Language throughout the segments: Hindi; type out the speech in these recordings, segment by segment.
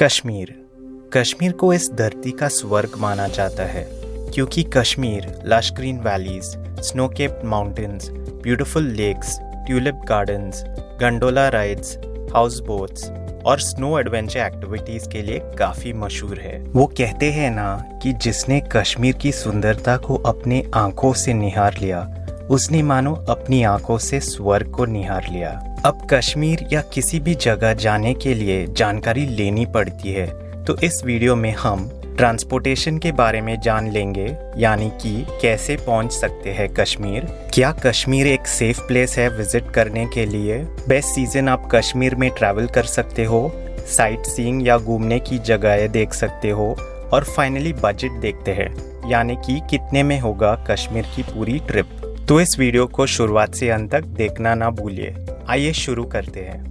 कश्मीर कश्मीर को इस धरती का स्वर्ग माना जाता है क्योंकि Kashmir lush green valleys, snow capped mountains, beautiful lakes, tulip gardens, gondola rides, house boats और स्नो एडवेंचर एक्टिविटीज के लिए काफी मशहूर है। वो कहते हैं ना कि जिसने कश्मीर की सुंदरता को अपने आंखों से निहार लिया उसने मानो अपनी आंखों से स्वर्ग को निहार लिया। अब कश्मीर या किसी भी जगह जाने के लिए जानकारी लेनी पड़ती है, तो इस वीडियो में हम ट्रांसपोर्टेशन के बारे में जान लेंगे, यानी कि कैसे पहुंच सकते हैं कश्मीर। क्या कश्मीर एक सेफ प्लेस है विजिट करने के लिए? बेस्ट सीजन आप कश्मीर में ट्रैवल कर सकते हो, साइट सीइंग या घूमने की जगहें देख सकते हो और फाइनली बजट देखते हैं, यानी कि कितने में होगा कश्मीर की पूरी ट्रिप। तो इस वीडियो को शुरुआत से अंत तक देखना ना भूलिए। आइए शुरू करते हैं।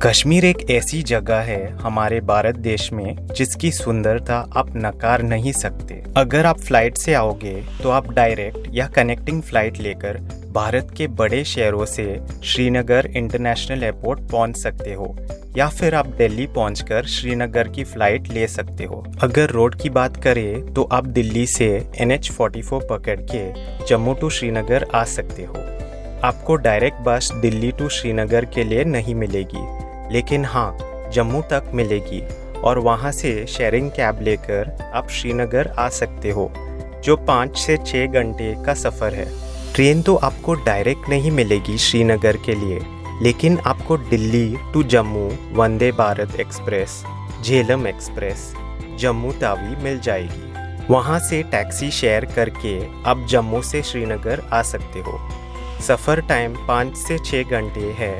कश्मीर एक ऐसी जगह है हमारे भारत देश में जिसकी सुंदरता आप नकार नहीं सकते। अगर आप फ्लाइट से आओगे तो आप डायरेक्ट या कनेक्टिंग फ्लाइट लेकर भारत के बड़े शहरों से श्रीनगर इंटरनेशनल एयरपोर्ट पहुंच सकते हो, या फिर आप दिल्ली पहुंचकर श्रीनगर की फ्लाइट ले सकते हो। अगर रोड की बात करें तो आप दिल्ली से NH-44 पकड़ के जम्मू टू श्रीनगर आ सकते हो। आपको डायरेक्ट बस दिल्ली टू श्रीनगर के लिए नहीं मिलेगी, लेकिन हाँ जम्मू तक मिलेगी और वहाँ से शेयरिंग कैब लेकर आप श्रीनगर आ सकते हो, जो 5 से 6 घंटे का सफ़र है। ट्रेन तो आपको डायरेक्ट नहीं मिलेगी श्रीनगर के लिए, लेकिन आपको Delhi to Jammu Vande Bharat express, Jhelum express, Jammu Tawi मिल जाएगी। वहाँ से टैक्सी शेयर करके आप जम्मू से श्रीनगर आ सकते हो। सफ़र टाइम 5 से 6 घंटे है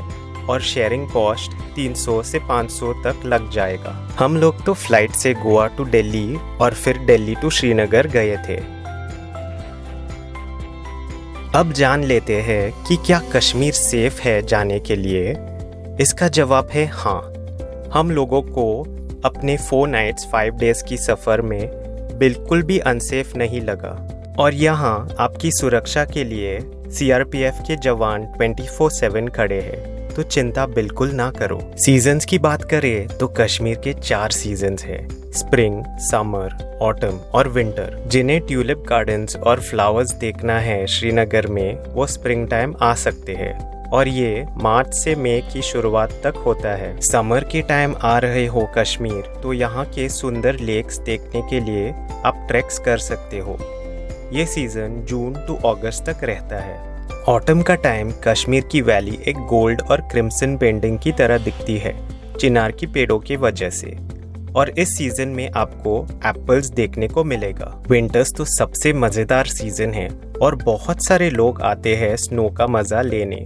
और शेयरिंग कॉस्ट 300 से 500 तक लग जाएगा। हम लोग तो फ्लाइट से गोवा टू दिल्ली और फिर दिल्ली टू श्रीनगर गए थे। अब जान लेते हैं कि क्या कश्मीर सेफ है जाने के लिए। इसका जवाब है हाँ। हम लोगों को अपने 4 नाइट्स 5 डेज की सफ़र में बिल्कुल भी अनसेफ नहीं लगा, और यहाँ आपकी सुरक्षा के लिए CRPF के जवान 24/7 खड़े हैं, तो चिंता बिल्कुल ना करो। सीजन्स की बात करें तो कश्मीर के 4 सीजन्स हैं: स्प्रिंग, समर, ऑटम और विंटर। जिन्हें ट्यूलिप गार्डन्स और फ्लावर्स देखना है श्रीनगर में, वो स्प्रिंग टाइम आ सकते हैं और ये मार्च से मई की शुरुआत तक होता है। समर के टाइम आ रहे हो कश्मीर तो यहाँ के सुंदर लेक्स देखने के लिए आप ट्रैक्स कर सकते हो। ये सीजन जून टू अगस्त तक रहता है। ऑटम का टाइम कश्मीर की वैली एक गोल्ड और क्रिम्सन पेंटिंग की तरह दिखती है, चिनार की पेड़ों की वजह से, और इस सीजन में आपको एप्पल्स देखने को मिलेगा। विंटर्स तो सबसे मज़ेदार सीजन है और बहुत सारे लोग आते हैं स्नो का मज़ा लेने।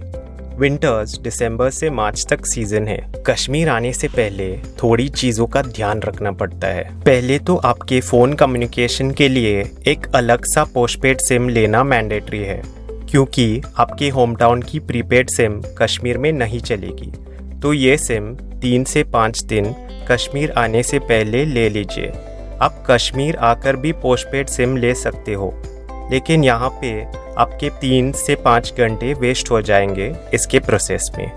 विंटर्स दिसंबर से मार्च तक सीजन है। कश्मीर आने से पहले थोड़ी चीज़ों का ध्यान रखना पड़ता है। पहले तो आपके फ़ोन कम्युनिकेशन के लिए एक अलग सा पोस्टपेड सिम लेना मैंडेटरी है, क्योंकि आपके होम टाउन की प्रीपेड सिम कश्मीर में नहीं चलेगी। तो ये सिम 3 से 5 दिन कश्मीर आने से पहले ले लीजिए। आप कश्मीर आकर भी पोस्टपेड सिम ले सकते हो, लेकिन यहाँ पे आपके 3 से 5 घंटे वेस्ट हो जाएंगे इसके प्रोसेस में।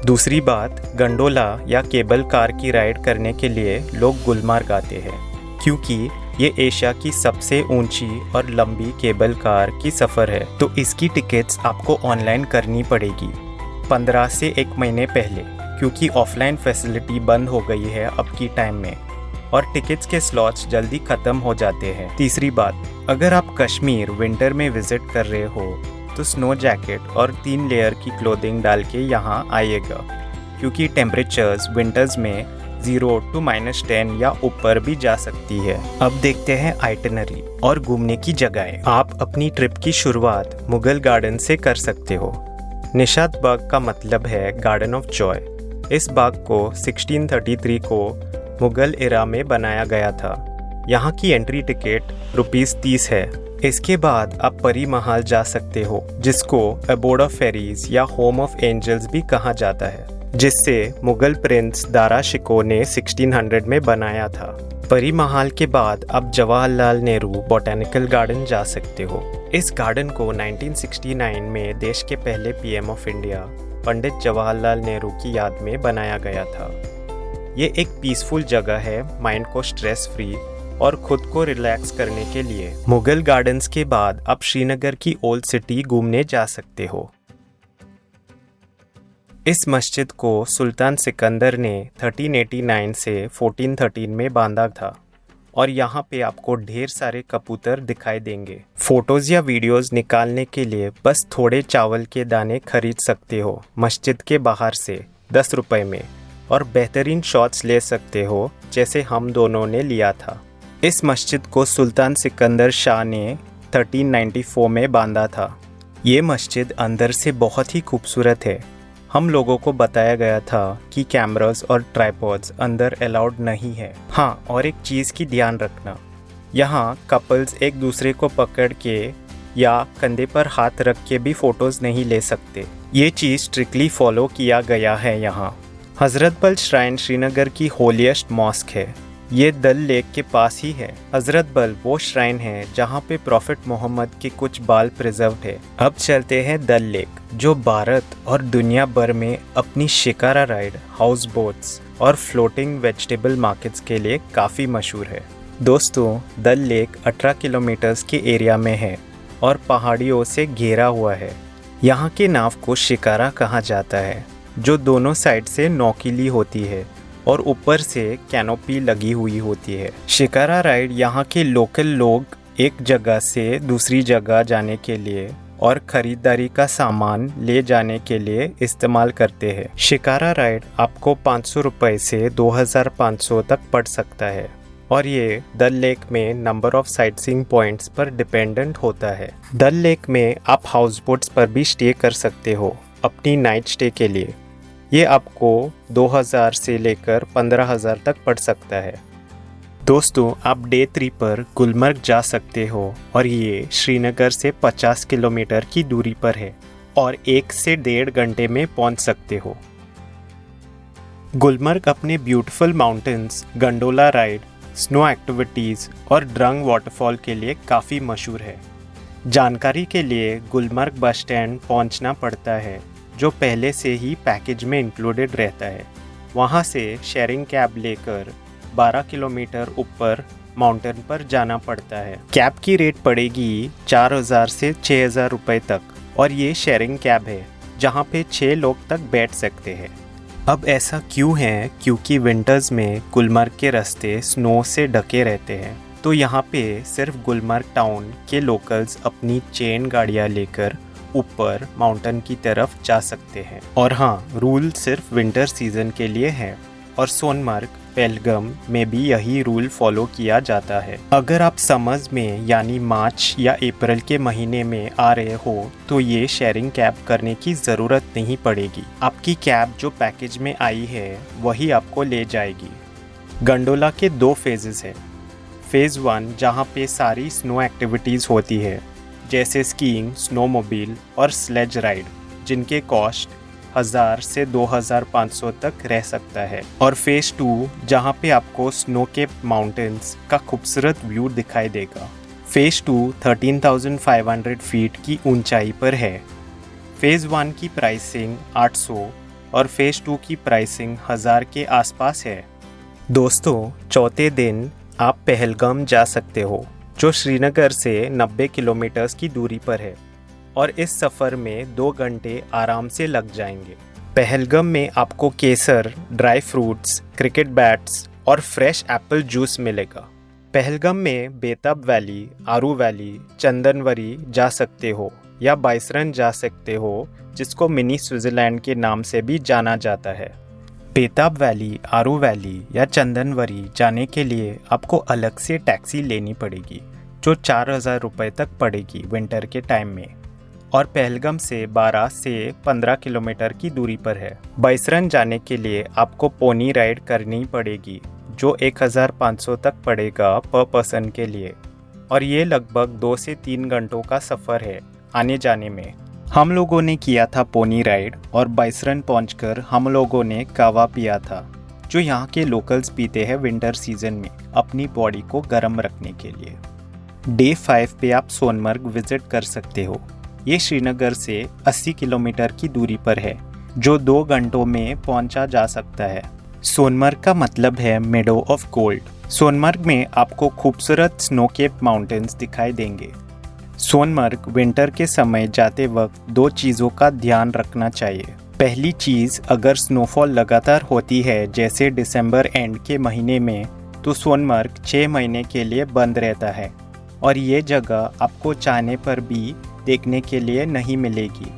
दूसरी बात, गंडोला या केबल कार की राइड करने के लिए लोग गुलमार्ग आते हैं, क्योंकि ये एशिया की सबसे ऊंची और लंबी केबल कार की सफ़र है। तो इसकी टिकट्स आपको ऑनलाइन करनी पड़ेगी 15 से 1 महीने पहले, क्योंकि ऑफलाइन फैसिलिटी बंद हो गई है अब की टाइम में और टिकट्स के स्लॉट्स जल्दी ख़त्म हो जाते हैं। तीसरी बात, अगर आप कश्मीर विंटर में विजिट कर रहे हो तो स्नो जैकेट और 3 लेयर की क्लोथिंग डाल के यहाँ आइएगा, क्योंकि टेम्परेचर्स विंटर्स में 0 to -10 या ऊपर भी जा सकती है। अब देखते हैं आइटिनरी और घूमने की जगहें। आप अपनी ट्रिप की शुरुआत मुगल गार्डन से कर सकते हो। निशात बाग का मतलब है गार्डन ऑफ जॉय। इस बाग को 1633 को मुगल एरा में बनाया गया था। यहाँ की एंट्री टिकट ₹30 है। इसके बाद आप परी महल जा सकते हो, जिसको अबोर्ड ऑफ फेरीज या होम ऑफ एंजल्स भी कहा जाता है, जिससे मुगल प्रिंस दारा शिकोह ने 1600 में बनाया था। परी महल के बाद आप जवाहरलाल नेहरू बॉटेनिकल गार्डन जा सकते हो। इस गार्डन को 1969 में देश के पहले PM of India Pandit Jawaharlal Nehru की याद में बनाया गया था। ये एक पीसफुल जगह है माइंड को स्ट्रेस फ्री और खुद को रिलैक्स करने के लिए। मुगल गार्डन्स के बाद आप श्रीनगर की ओल्ड सिटी घूमने जा सकते हो। इस मस्जिद को सुल्तान सिकंदर ने 1389 से 1413 में बांधा था और यहाँ पे आपको ढेर सारे कबूतर दिखाई देंगे। फोटोज़ या वीडियोज़ निकालने के लिए बस थोड़े चावल के दाने खरीद सकते हो मस्जिद के बाहर से 10 रुपए में, और बेहतरीन शॉट्स ले सकते हो जैसे हम दोनों ने लिया था। इस मस्जिद को सुल्तान सिकंदर शाह ने 1394 में बांधा था। ये मस्जिद अंदर से बहुत ही खूबसूरत है। हम लोगों को बताया गया था कि कैमरास और ट्राइपॉड्स अंदर अलाउड नहीं है। हाँ, और एक चीज़ की ध्यान रखना, यहाँ कपल्स एक दूसरे को पकड़ के या कंधे पर हाथ रख के भी फ़ोटोज़ नहीं ले सकते। ये चीज़ स्ट्रिक्टली फॉलो किया गया है यहाँ। हज़रत बल श्राइन श्रीनगर की होलीएस्ट मॉस्क है। ये दल लेक के पास ही है। हज़रत बल वो श्राइन है जहाँ पे प्रॉफिट मोहम्मद के कुछ बाल प्रिजर्व्ड है। अब चलते हैं दल लेक, जो भारत और दुनिया भर में अपनी शिकारा राइड, हाउस बोट्स और फ्लोटिंग वेजिटेबल मार्केट्स के लिए काफ़ी मशहूर है। दोस्तों, दल लेक 18 किलोमीटर्स के एरिया में है और पहाड़ियों से घेरा हुआ है। यहाँ के नाव को शिकारा कहा जाता है, जो दोनों साइड से नोकीली होती है और ऊपर से कैनोपी लगी हुई होती है। शिकारा राइड यहाँ के लोकल लोग एक जगह से दूसरी जगह जाने के लिए और ख़रीदारी का सामान ले जाने के लिए इस्तेमाल करते हैं। शिकारा राइड आपको 500 रुपये से 2500 तक पड़ सकता है और ये दल लेक में नंबर ऑफ साइटसीइंग पॉइंट्स पर डिपेंडेंट होता है। दल लेक में आप हाउस बोट्स पर भी स्टे कर सकते हो अपनी नाइट स्टे के लिए। ये आपको 2000 से लेकर 15,000 तक पड़ सकता है। दोस्तों, आप डे 3 पर गुलमर्ग जा सकते हो और ये श्रीनगर से 50 किलोमीटर की दूरी पर है और 1 से 1.5 घंटे में पहुंच सकते हो। गुलमर्ग अपने beautiful mountains, gondola ride, snow activities और ड्रंग वाटरफॉल के लिए काफ़ी मशहूर है। जानकारी के लिए गुलमर्ग बस स्टैंड पहुंचना पड़ता है, जो पहले से ही पैकेज में इंक्लूडेड रहता है। वहाँ से शेयरिंग कैब लेकर 12 किलोमीटर ऊपर माउंटेन पर जाना पड़ता है। कैब की रेट पड़ेगी 4000 से 6000 रुपये तक और ये शेयरिंग कैब है जहाँ पे 6 लोग तक बैठ सकते हैं। अब ऐसा क्यों है? क्योंकि विंटर्स में गुलमर्ग के रास्ते स्नो से ढके रहते हैं, तो यहाँ पे सिर्फ गुलमर्ग टाउन के लोकल्स अपनी चेन गाड़ियाँ लेकर ऊपर माउंटेन की तरफ जा सकते हैं। और हाँ, रूल सिर्फ विंटर सीजन के लिए है और सोनमर्ग, पहलगाम में भी यही रूल फॉलो किया जाता है। अगर आप समर्स में यानी मार्च या अप्रैल के महीने में आ रहे हो तो ये शेयरिंग कैब करने की ज़रूरत नहीं पड़ेगी। आपकी कैब जो पैकेज में आई है वही आपको ले जाएगी। गंडोला के 2 फेजेस हैं। फेज़ 1 जहाँ पे सारी स्नो एक्टिविटीज़ होती है, जैसे स्कीइंग, स्नोमोबाइल और स्लेज राइड, जिनके कॉस्ट 1000 से 2500 तक रह सकता है। और फेज़ 2 जहाँ पे आपको स्नो के माउंटेन्स का खूबसूरत व्यू दिखाई देगा। फेज़ 2 13,500 फीट की ऊंचाई पर है। फेज़ 1 की प्राइसिंग 800 और फेज़ 2 की प्राइसिंग 1000 के आसपास है। दोस्तों, चौथे दिन आप पहलगाम जा सकते हो, जो श्रीनगर से 90 किलोमीटर्स की दूरी पर है और इस सफ़र में 2 घंटे आराम से लग जाएंगे। पहलगाम में आपको केसर, ड्राई फ्रूट्स, क्रिकेट बैट्स और फ्रेश एप्पल जूस मिलेगा। पहलगाम में बेताब वैली, आरू वैली, चंदनवरी जा सकते हो या बाइसरन जा सकते हो, जिसको मिनी स्विट्ज़रलैंड के नाम से भी जाना जाता है। बेताब वैली, आरू वैली या चंदनवरी जाने के लिए आपको अलग से टैक्सी लेनी पड़ेगी, जो 4000 रुपये तक पड़ेगी विंटर के टाइम में और पहलगाम से 12 से 15 किलोमीटर की दूरी पर है। बाइसरन जाने के लिए आपको पोनी राइड करनी पड़ेगी, जो 1500 तक पड़ेगा पर पर्सन के लिए और ये लगभग 2 से 3 घंटों का सफ़र है आने जाने में। हम लोगों ने किया था पोनी राइड और बाइसरन पहुंचकर हम लोगों ने कावा पिया था, जो यहाँ के लोकल्स पीते हैं विंटर सीजन में अपनी बॉडी को गर्म रखने के लिए। डे 5 पे आप सोनमर्ग विजिट कर सकते हो। ये श्रीनगर से 80 किलोमीटर की दूरी पर है, जो 2 घंटों में पहुंचा जा सकता है। सोनमर्ग का मतलब है मेडो ऑफ गोल्ड। सोनमर्ग में आपको खूबसूरत स्नो केप माउंटेन्स दिखाई देंगे। सोनमर्ग विंटर के समय जाते वक्त 2 चीज़ों का ध्यान रखना चाहिए। पहली चीज़, अगर स्नोफॉल लगातार होती है जैसे दिसंबर एंड के महीने में, तो सोनमर्ग 6 महीने के लिए बंद रहता है और ये जगह आपको चाहने पर भी देखने के लिए नहीं मिलेगी।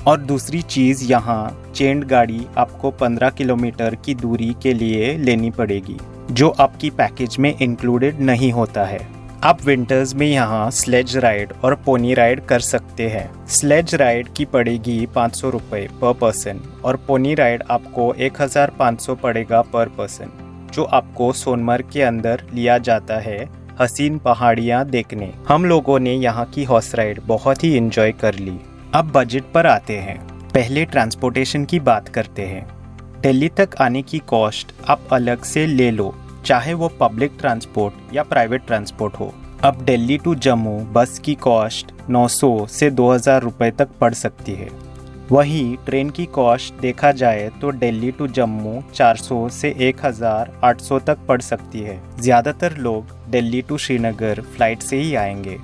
और दूसरी चीज़, यहाँ चेंड गाड़ी आपको 15 किलोमीटर की दूरी के लिए लेनी पड़ेगी, जो आपकी पैकेज में इंक्लूडेड नहीं होता है। आप विंटर्स में यहाँ स्लेज राइड और पोनी राइड कर सकते हैं। स्लेज राइड की पड़ेगी 500 रुपये पर पर्सन और पोनी राइड आपको 1500 पड़ेगा पर पर्सन, जो आपको सोनमर्ग के अंदर लिया जाता है हसीन पहाड़ियाँ देखने। हम लोगों ने यहाँ की हॉर्स राइड बहुत ही एंजॉय कर ली। अब बजट पर आते हैं। पहले ट्रांसपोर्टेशन की बात करते हैं। दिल्ली तक आने की कॉस्ट आप अलग से ले लो, चाहे वो पब्लिक ट्रांसपोर्ट या प्राइवेट ट्रांसपोर्ट हो। अब दिल्ली टू जम्मू बस की कॉस्ट 900 से 2000 रुपये तक पड़ सकती है। वहीं ट्रेन की कॉस्ट देखा जाए तो दिल्ली टू जम्मू 400 से 1800 तक पड़ सकती है। ज़्यादातर लोग दिल्ली टू श्रीनगर फ़्लाइट से ही आएंगे,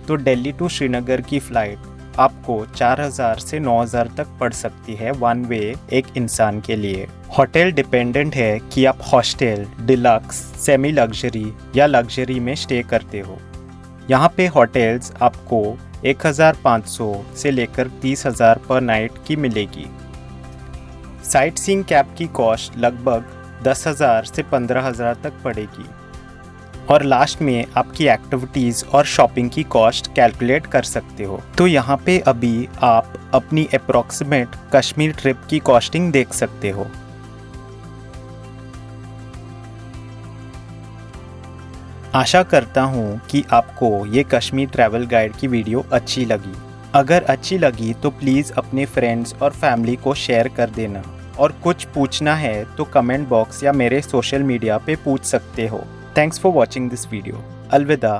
तो दिल्ली टू श्रीनगर की फ़्लाइट आपको 4000 से 9000 तक पड़ सकती है वन वे एक इंसान के लिए। होटल डिपेंडेंट है कि आप हॉस्टल, डिलक्स, सेमी लग्जरी या लग्जरी में स्टे करते हो। यहाँ पे होटल्स आपको 1500 से लेकर 30,000 पर नाइट की मिलेगी। साइट सीइंग कैब की कॉस्ट लगभग 10,000 से 15,000 तक पड़ेगी। और लास्ट में आपकी एक्टिविटीज़ और शॉपिंग की कॉस्ट कैलकुलेट कर सकते हो। तो यहाँ पे अभी आप अपनी अप्रॉक्सीमेट कश्मीर ट्रिप की कॉस्टिंग देख सकते हो। आशा करता हूँ कि आपको ये कश्मीर ट्रैवल गाइड की वीडियो अच्छी लगी। अगर अच्छी लगी तो प्लीज़ अपने फ्रेंड्स और फैमिली को शेयर कर देना, और कुछ पूछना है तो कमेंट बॉक्स या मेरे सोशल मीडिया पे पूछ सकते हो। Thanks for watching this video. Alvida.